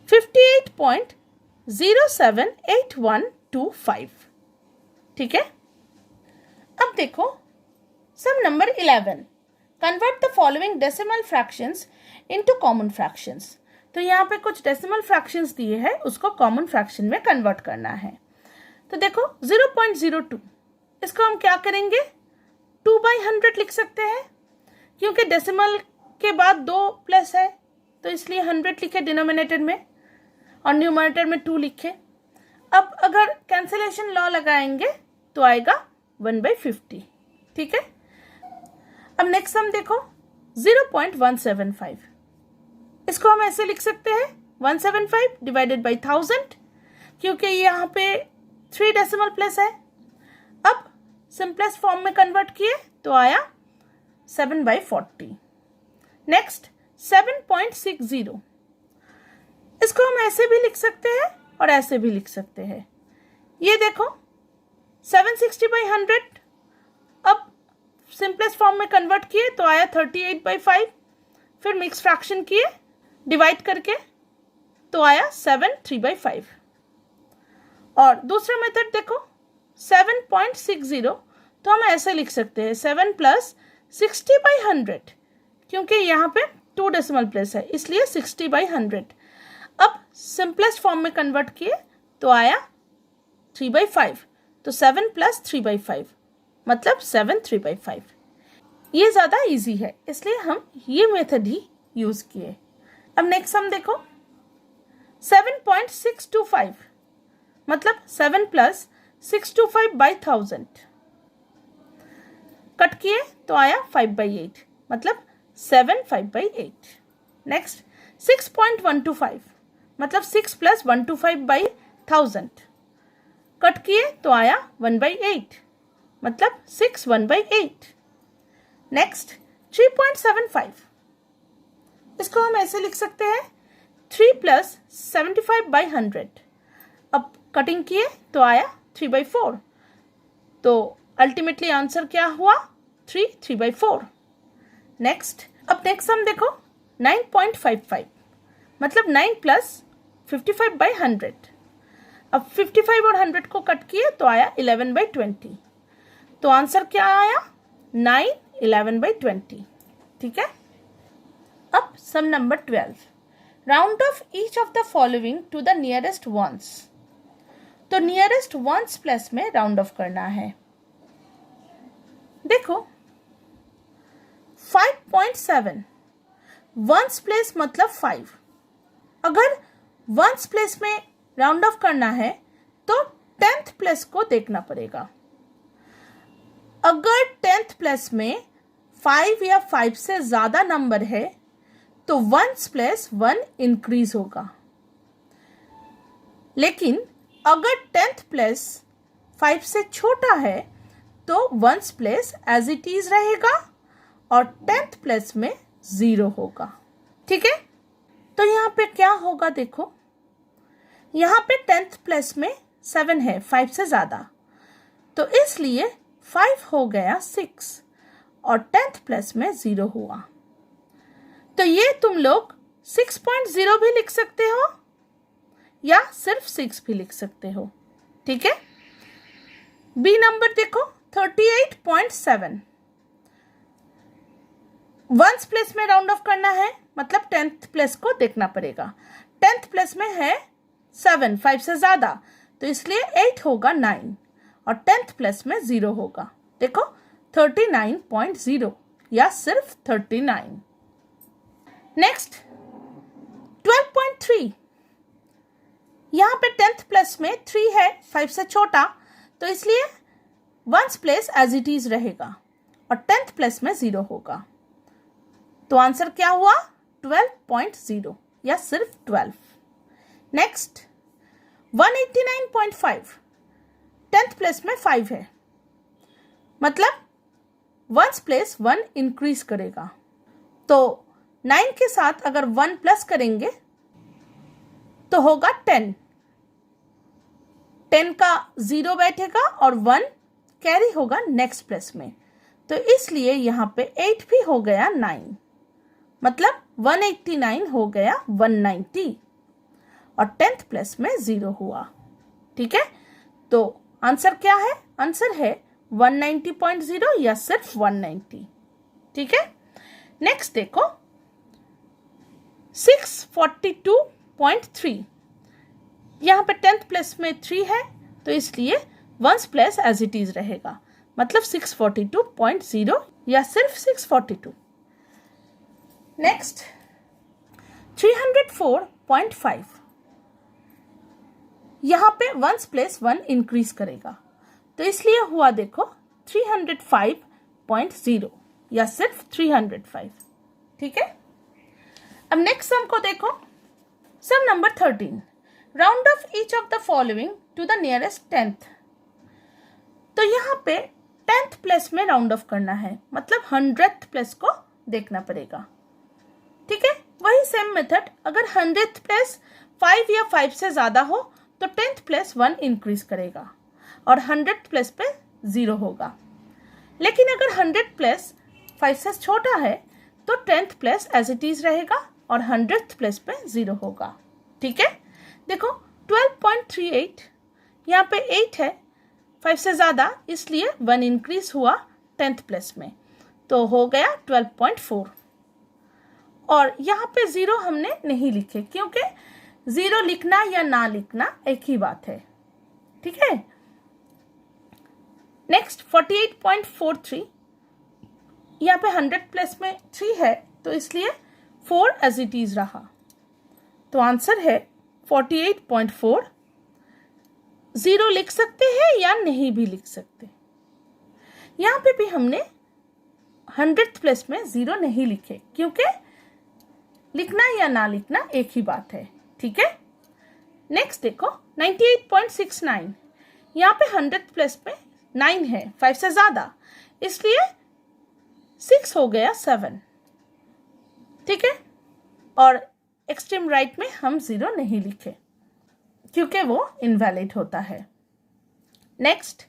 58.078125, ठीक है। अब देखो sum number 11, convert the following decimal fractions into common fractions. तो यहाँ पे कुछ डेसिमल फ्रैक्शंस दिए हैं, उसको कॉमन फ्रैक्शन में कन्वर्ट करना है। तो देखो 0.02, इसको हम क्या करेंगे? 2/100 लिख सकते हैं, क्योंकि डेसिमल के बाद 2 प्लस है, तो इसलिए 100 लिखे डिनोमिनेटर में और न्यूमरेटर में 2 लिखे। अब अगर कैंसिलेशन लॉ लगाएंगे तो आएगा 1/50, ठीक है। अब नेक्स्ट सम देखो 0.175, इसको हम ऐसे लिख सकते हैं 175 डिवाइडेड बाई 1000, क्योंकि यहाँ पे 3 डेसिमल प्लेस है। अब सिंपलेस्ट फॉर्म में कन्वर्ट किए तो आया 7/40। नेक्स्ट 7.60, इसको हम ऐसे भी लिख सकते हैं और ऐसे भी लिख सकते हैं। ये देखो 760/100, अब सिंपलेस्ट फॉर्म में कन्वर्ट किए तो आया 38/5, फिर मिक्स फ्रैक्शन किए डिवाइड करके तो आया 7 3/5। और दूसरा मेथड देखो 7.60, तो हम ऐसे लिख सकते हैं 7 + 60/100, क्योंकि यहाँ पे 2 डेसिमल प्लेस है, इसलिए 60/100। अब सिंपलेस्ट फॉर्म में कन्वर्ट किए तो आया 3/5, तो 7 + 3/5 मतलब 7 3/5। ये ज़्यादा इजी है, इसलिए हम ये मेथड ही यूज़ किए। अब नेक्स्ट सम देखो 7.625, मतलब 7 + 625/1000, कट किए तो आया 5/8, मतलब 7 5/8। नेक्स्ट 6.125, मतलब 6 + 125/1000, कट किए तो आया 1/8, मतलब 6 1/8। नेक्स्ट 3.75, इसको हम ऐसे लिख सकते हैं 3 + 75/100, अब कटिंग किए तो आया 3/4, तो अल्टीमेटली आंसर क्या हुआ? 3 3/4। नेक्स्ट अब नेक्स्ट सम देखो 9.55, मतलब 9 + 55/100, अब 55 और 100 को कट किए तो आया 11/20, तो आंसर क्या आया? 9 11/20, ठीक है। अब sum number 12, round off each of the following to the nearest ones. तो नियरेस्ट वंस प्लेस में राउंड ऑफ करना है। देखो 5.7, वंस प्लेस मतलब 5, अगर वंस प्लेस में राउंड ऑफ करना है तो 10th प्लेस को देखना पड़ेगा। अगर 10th प्लेस में 5 या 5 से ज्यादा नंबर है तो वंस प्लेस 1 इंक्रीज होगा, लेकिन अगर 10th प्लेस 5 से छोटा है तो ones place as it is रहेगा और 10th प्लेस में 0 होगा, ठीक है। तो यहाँ पे क्या होगा? देखो यहाँ पे 10th प्लेस में 7 है, 5 से ज्यादा, तो इसलिए 5 हो गया 6 और 10th प्लेस में 0 हुआ। तो ये तुम लोग 6.0 भी लिख सकते हो या सिर्फ 6 भी लिख सकते हो, ठीक है। बी नंबर देखो 38.7, वंस प्लेस में राउंड ऑफ करना है, मतलब 10th प्लेस को देखना पड़ेगा। 10th प्लेस में है 7, 5 से ज्यादा, तो इसलिए 8 होगा 9, और 10th प्लेस में 0 होगा। देखो 39.0 या सिर्फ 39। नेक्स्ट 12.3, यहां पे 10th प्लेस में 3 है, 5 से छोटा, तो इसलिए ones place as it is रहेगा और 10th प्लेस में 0 होगा। तो आंसर क्या हुआ 12.0 या सिर्फ 12। नेक्स्ट 189.5, 10th प्लेस में 5 है, मतलब वंस प्लेस 1 इंक्रीज करेगा, तो 9 के साथ अगर 1 प्लस करेंगे तो होगा 10, 10 का 0 बैठेगा और 1 कैरी होगा नेक्स्ट प्लेस में, तो इसलिए यहां पे 8 भी हो गया 9, मतलब 189 हो गया 190 और 10th प्लेस में 0 हुआ, ठीक है। तो आंसर क्या है, आंसर है 190.0 या सिर्फ 190, ठीक है। नेक्स्ट देखो 642.3, यहां पे 10th प्लेस में 3 है, तो इसलिए ones place as it is रहेगा, मतलब 642.0 या सिर्फ 642। नेक्स्ट 304.5, यहां पे वंस प्लेस 1 इंक्रीज करेगा, तो इसलिए हुआ देखो 305.0 या सिर्फ 305, ठीक है। अब नेक्स्ट सम को देखो, sum number 13, round off each of the following to the nearest 10th। तो यहां पे 10th प्लेस में राउंड ऑफ करना है, मतलब 100th प्लेस को देखना पड़ेगा, ठीक है। वही सेम मेथड, अगर 100th प्लेस 5 या 5 से ज्यादा हो तो 10th प्लेस 1 इंक्रीज करेगा और 100th प्लेस पे 0 होगा। लेकिन अगर 100th प्लेस 5 से छोटा है तो 10th place as it is रहेगा और 100th प्लेस पे 0 होगा, ठीक है। देखो 12.38, यहाँ पे 8 है, 5 से ज्यादा, इसलिए 1 इंक्रीज हुआ 10th प्लेस में, तो हो गया 12.4। और यहाँ पे 0 हमने नहीं लिखे, क्योंकि 0 लिखना या ना लिखना एक ही बात है, ठीक है। नेक्स्ट 48.43, यहाँ पे 100th प्लेस में 3 है, तो इसलिए 4 एज इट इज रहा, तो आंसर है 48.4। 0 लिख सकते हैं या नहीं भी लिख सकते, यहाँ पे भी हमने 100th प्लेस में 0 नहीं लिखे, क्योंकि लिखना या ना लिखना एक ही बात है, ठीक है। नेक्स्ट देखो 98.69, यहाँ पे 100th प्लेस में 9 है, 5 से ज्यादा, इसलिए 6 हो गया 7, ठीक है। और एक्सट्रीम राइट में हम 0 नहीं लिखे, क्योंकि वो इनवैलिड होता है। नेक्स्ट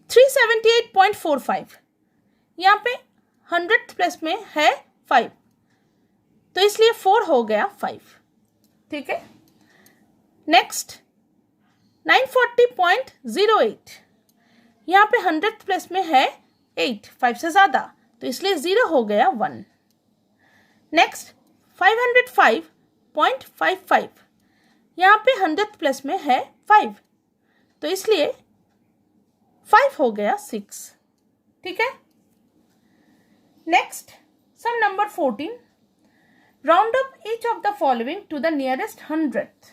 378.45, यहाँ पे 100th प्लेस में है 5, तो इसलिए 4 हो गया 5, ठीक है। नेक्स्ट 940.08, यहाँ पे 100th प्लेस में है 8, 5 से ज्यादा, तो इसलिए 0 हो गया 1। नेक्स्ट 505.55, यहाँ पे 100th प्लेस में है 5, तो इसलिए 5 हो गया 6, ठीक है। Next sum number 14, round off each of the following to the nearest 100th।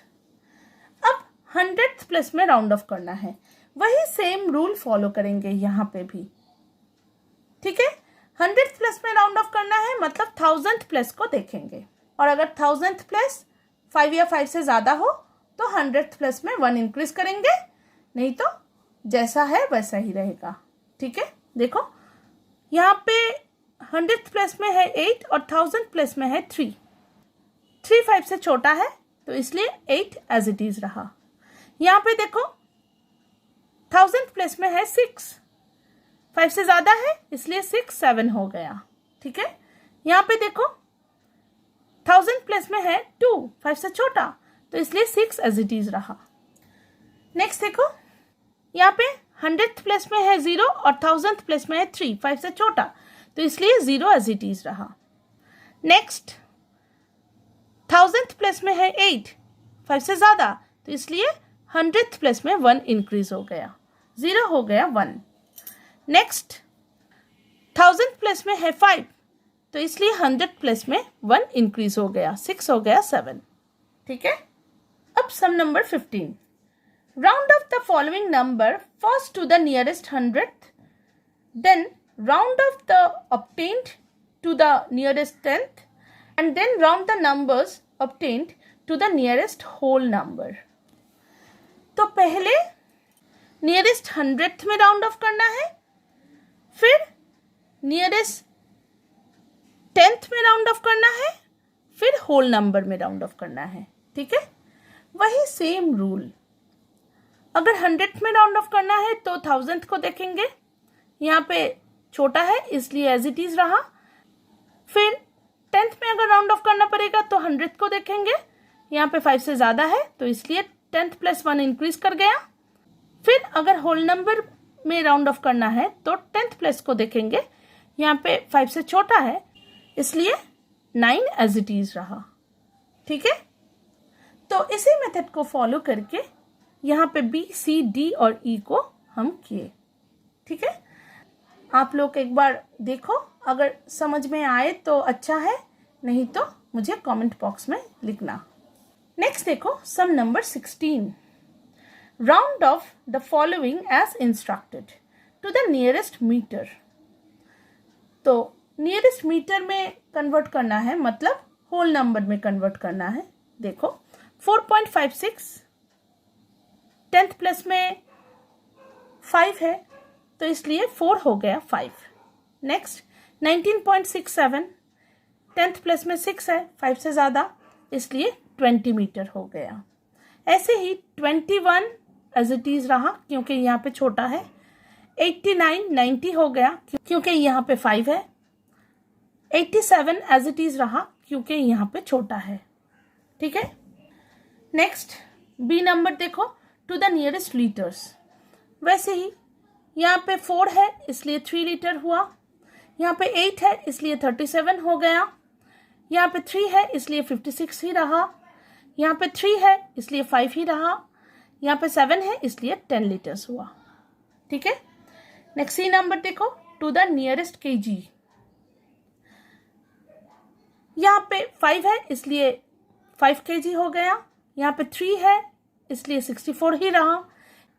अब 100th प्लेस में राउंड ऑफ करना है, वही सेम रूल फॉलो करेंगे यहाँ पे भी, ठीक है। 100th प्लेस में राउंड ऑफ करना है, मतलब 1000th प्लेस को देखेंगे, और अगर 1000th प्लेस 5 या 5 से ज्यादा हो तो 100th प्लेस में 1 इंक्रीज करेंगे, नहीं तो जैसा है वैसा ही रहेगा, ठीक है। देखो यहाँ पे 100th प्लेस में है 8 और 1000th प्लेस में है 3, 3 5 से छोटा है, तो इसलिए 8 एज इट इज रहा। यहाँ पे देखो 1000th प्लेस में है 6, 5 से ज्यादा है, इसलिए 6 7 हो गया, ठीक है। यहाँ पे देखो 1000 प्लेस में है 2, 5 से छोटा, तो इसलिए 6 एज इट इज रहा। नेक्स्ट देखो यहाँ पे 100th प्लेस में है 0 और 1000th प्लेस में है 3, 5 से छोटा, तो इसलिए 0 एज इट इज रहा। नेक्स्ट 1000th प्लेस में है 8, 5 से ज़्यादा, तो इसलिए 100th प्लेस में 1 इंक्रीज हो गया, 0 हो गया 1। नेक्स्ट 1000th प्लेस में है 5, तो इसलिए 100th प्लेस में 1 इंक्रीज हो गया, 6 हो गया 7। ठीक है। अब sum number 15, round off the following number first to the nearest 100th, then round off the obtained to the nearest 10th, and then round the numbers obtained to the nearest whole number। तो पहले nearest 100th में round off करना है, फिर nearest 10th में round off करना है, फिर होल नंबर में राउंड ऑफ करना है। ठीक है, वही सेम रूल। अगर 100th में राउंड ऑफ करना है तो 1000th को देखेंगे, यहाँ पे छोटा है इसलिए एज इट इज रहा। फिर 10th में अगर राउंड ऑफ करना पड़ेगा तो 100th को देखेंगे, यहाँ पे 5 से ज़्यादा है तो इसलिए 10th प्लस 1 इंक्रीज कर गया। फिर अगर होल नंबर में राउंड ऑफ करना है तो 10th प्लस को देखेंगे, यहाँ पे 5 से छोटा है इसलिए 9 एज इट इज रहा। ठीक है, तो इसी मेथड को फॉलो करके यहाँ पे बी, सी, डी और ई को हम किए। ठीक है, आप लोग एक बार देखो, अगर समझ में आए तो अच्छा है, नहीं तो मुझे कमेंट बॉक्स में लिखना। नेक्स्ट देखो sum number 16, round off the following as instructed to the nearest metre. तो नियरेस्ट मीटर में कन्वर्ट करना है, मतलब होल नंबर में कन्वर्ट करना है। देखो 4.56, 10th प्लस में 5 है तो इसलिए 4 हो गया 5। नेक्स्ट 19.67, 10th प्लस में 6 है, 5 से ज़्यादा, इसलिए 20 मीटर हो गया। ऐसे ही 21 एज इट इज रहा क्योंकि यहाँ पे छोटा है। 89, 90 हो गया क्योंकि यहाँ पे 5 है। 87 एज इट इज रहा क्योंकि यहाँ पे छोटा है। ठीक है, नेक्स्ट बी नंबर देखो, टू द नियरेस्ट लीटर्स। वैसे ही यहाँ पे 4 है इसलिए 3 लीटर हुआ, यहाँ पे 8 है इसलिए 37 हो गया, यहाँ पे 3 है इसलिए 56 ही रहा, यहाँ पे 3 है इसलिए 5 ही रहा, यहाँ पे 7 है इसलिए 10 लीटर्स हुआ। ठीक है, नेक्स्ट सी नंबर देखो, टू द नियरेस्ट केजी। यहाँ पे 5 है इसलिए 5 kg हो गया, यहाँ पे 3 है इसलिए 64 ही रहा,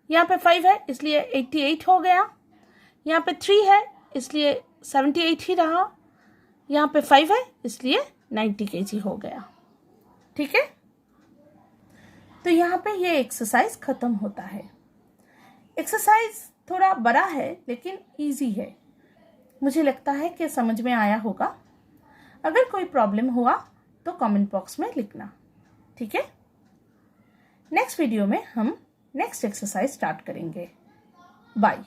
यहाँ पे 5 है इसलिए 88 हो गया, यहाँ पे 3 है इसलिए 78 ही रहा, यहाँ पे 5 है इसलिए 90 kg हो गया। ठीक है, तो यहाँ पे ये एक्सरसाइज खत्म होता है। एक्सरसाइज थोड़ा बड़ा है लेकिन इजी है, मुझे लगता है कि समझ में आया होगा। अगर कोई प्रॉब्लम हुआ तो कमेंट बॉक्स में लिखना। ठीक है, नेक्स्ट वीडियो में हम नेक्स्ट एक्सरसाइज स्टार्ट करेंगे। बाय।